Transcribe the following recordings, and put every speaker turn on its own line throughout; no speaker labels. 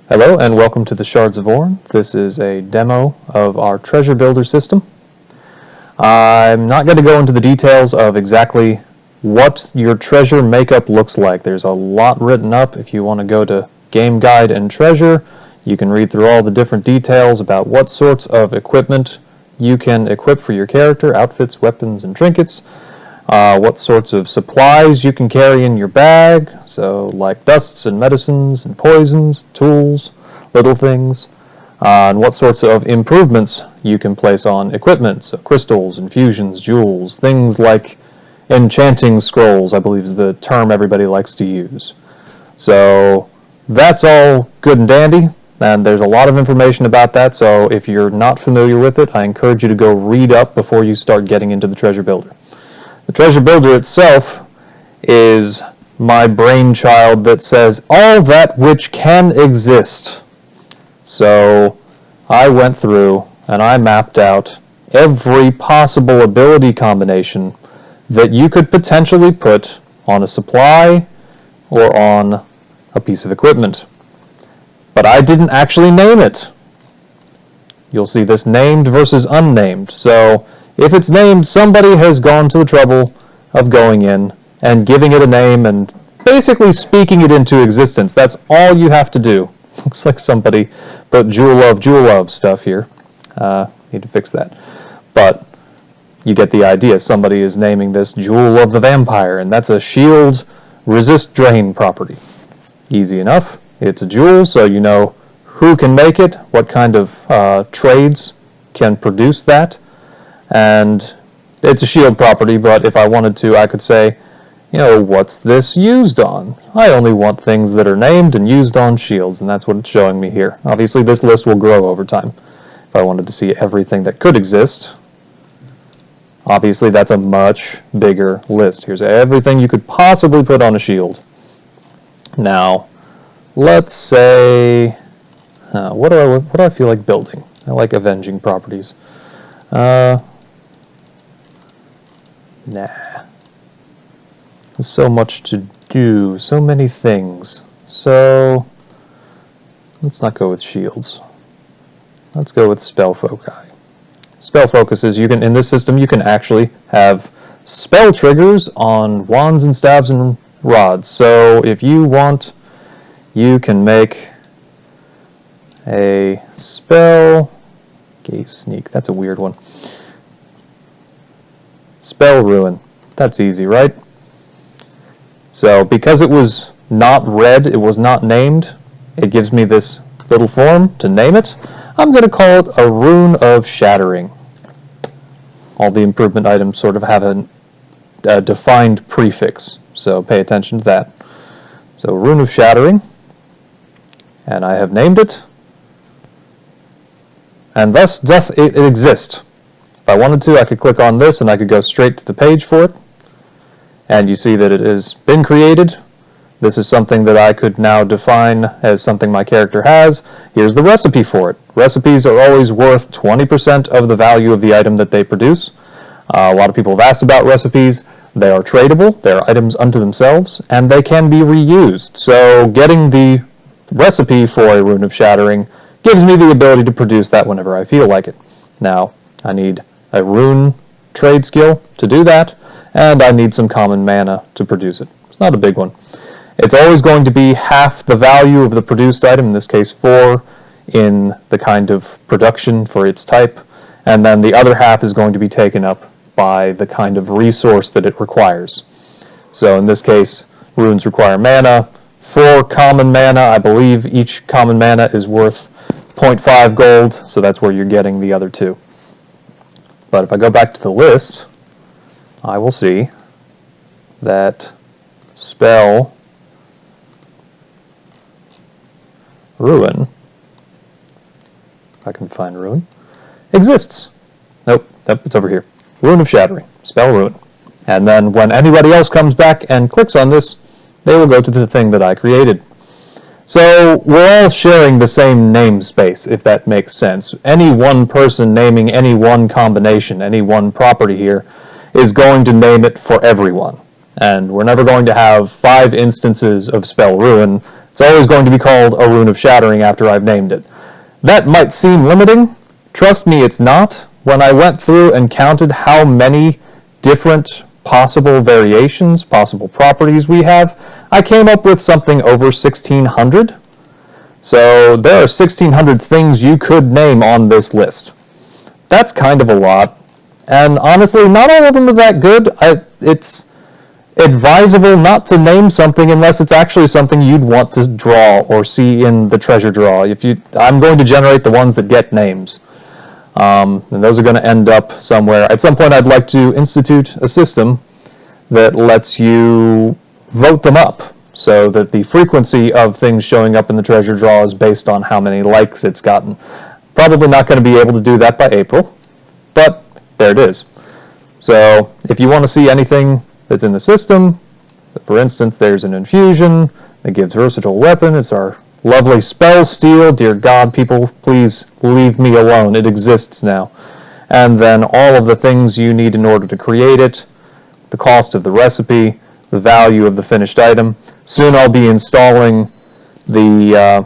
Hello and welcome to the Shards of Orn. This is a demo of our treasure builder system. I'm not going to go into the details of exactly what your treasure makeup looks like. There's a lot written up. If you want to go to Game Guide and Treasure, you can read through all the different details about what sorts of equipment you can equip for your character, outfits, weapons, and trinkets. What sorts of supplies you can carry in your bag, so like dusts and medicines and poisons, tools, little things, and what sorts of improvements you can place on equipment, so crystals, infusions, jewels, things like enchanting scrolls, I believe is the term everybody likes to use. So that's all good and dandy, and there's a lot of information about that, so if you're not familiar with it, I encourage you to go read up before you start getting into the treasure builder. The treasure builder itself is my brainchild that says all that which can exist. So I went through and I mapped out every possible ability combination that you could potentially put on a supply or on a piece of equipment. But I didn't actually name it. You'll see this named versus unnamed. So if it's named, somebody has gone to the trouble of going in and giving it a name and basically speaking it into existence. That's all you have to do. Looks like somebody put Jewel of stuff here. Need to fix that. But you get the idea. Somebody is naming this Jewel of the Vampire, and that's a shield resist drain property. Easy enough. It's a jewel, so you know who can make it, what kind of trades can produce that. And it's a shield property, but if I wanted to, I could say, you know, what's this used on? I only want things that are named and used on shields, and that's what it's showing me here. Obviously, this list will grow over time. If I wanted to see everything that could exist, obviously that's a much bigger list. Here's everything you could possibly put on a shield. Now, let's say, what do I feel like building? I like avenging properties. Nah. There's so much to do, so many things. So, let's not go with shields. Let's go with spell foci. Spell focuses, you can, in this system, you can actually have spell triggers on wands and staves and rods. So, if you want, you can make a spell gaze sneak. That's a weird one. Spell ruin. That's easy, right? So because it was not read, it was not named, it gives me this little form to name it. I'm going to call it a rune of shattering. All the improvement items sort of have a defined prefix, so pay attention to that. So rune of shattering, and I have named it, and thus doth it exist. If I wanted to, I could click on this and I could go straight to the page for it. And you see that it has been created. This is something that I could now define as something my character has. Here's the recipe for it. Recipes are always worth 20% of the value of the item that they produce. A lot of people have asked about recipes. They are tradable, they are items unto themselves, and they can be reused. So getting the recipe for a Rune of Shattering gives me the ability to produce that whenever I feel like it. Now, I need a rune trade skill to do that, and I need some common mana to produce it. It's not a big one. It's always going to be half the value of the produced item, in this case 4, in the kind of production for its type, and then the other half is going to be taken up by the kind of resource that it requires. So in this case, runes require mana. 4 common mana, I believe each common mana is worth 0.5 gold, so that's where you're getting the other 2. But if I go back to the list, I will see that spell ruin, if I can find ruin, exists. Nope, it's over here. Rune of Shattering, spell ruin. And then when anybody else comes back and clicks on this, they will go to the thing that I created. So we're all sharing the same namespace, if that makes sense. Any one person naming any one combination, any one property here, is going to name it for everyone. And we're never going to have 5 instances of Spell Ruin It's always going to be called a Rune of Shattering after I've named it. That might seem limiting. Trust me, it's not. When I went through and counted how many different possible variations, possible properties we have, I came up with something over 1,600. So there are 1,600 things you could name on this list. That's kind of a lot. And honestly, not all of them are that good. It's advisable not to name something unless it's actually something you'd want to draw or see in the treasure draw. I'm going to generate the ones that get names. And those are going to end up somewhere. At some point, I'd like to institute a system that lets you vote them up so that the frequency of things showing up in the treasure draw is based on how many likes it's gotten. Probably not going to be able to do that by April, but there it is. So if you want to see anything that's in the system, for instance, there's an infusion that gives versatile weapon. It's our lovely spell steel. Dear God, people, please leave me alone. It exists now. And then all of the things you need in order to create it, the cost of the recipe, the value of the finished item. Soon I'll be installing the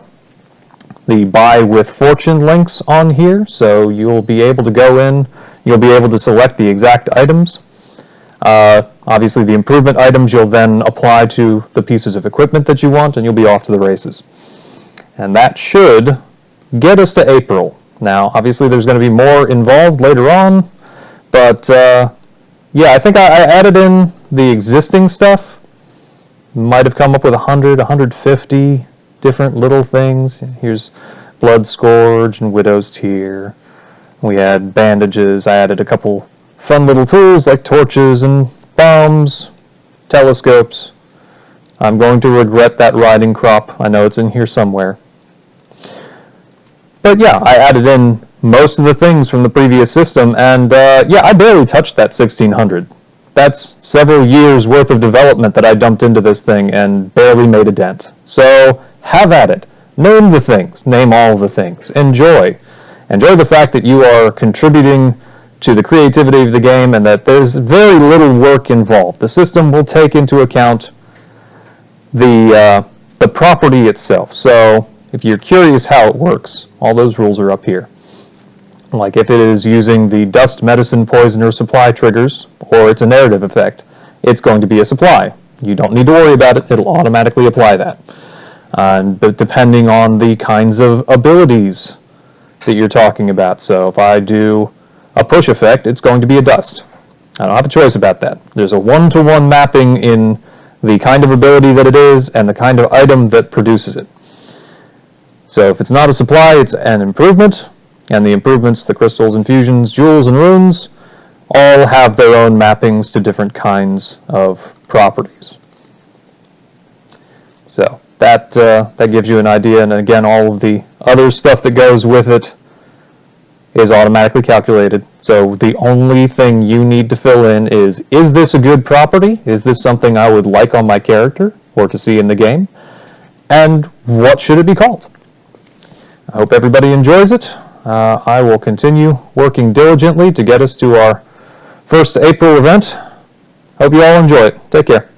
buy with fortune links on here, so you'll be able to go in, you'll be able to select the exact items. Obviously the improvement items you'll then apply to the pieces of equipment that you want, and you'll be off to the races. And that should get us to April. Now, obviously there's going to be more involved later on, but yeah, I think I added in the existing stuff. Might have come up with 100, 150 different little things. Here's Blood Scourge and Widow's Tear. We had bandages. I added a couple fun little tools like torches and bombs, telescopes. I'm going to regret that riding crop. I know it's in here somewhere. But yeah, I added in most of the things from the previous system, and yeah, I barely touched that 1,600. That's several years worth of development that I dumped into this thing and barely made a dent. So have at it. Name the things. Name all the things. Enjoy. Enjoy the fact that you are contributing to the creativity of the game and that there's very little work involved. The system will take into account the property itself. So if you're curious how it works, all those rules are up here. Like if it is using the dust, medicine, poison, or supply triggers, or it's a narrative effect, it's going to be a supply. You don't need to worry about it. It'll automatically apply that. But depending on the kinds of abilities that you're talking about. So if I do a push effect, it's going to be a dust. I don't have a choice about that. There's a one-to-one mapping in the kind of ability that it is and the kind of item that produces it. So if it's not a supply, it's an improvement. And the improvements, the crystals, infusions, jewels, and runes, all have their own mappings to different kinds of properties. So that gives you an idea, and again, all of the other stuff that goes with it is automatically calculated. So the only thing you need to fill in is this a good property? Is this something I would like on my character or to see in the game? And what should it be called? I hope everybody enjoys it. I will continue working diligently to get us to our first April event. Hope you all enjoy it. Take care.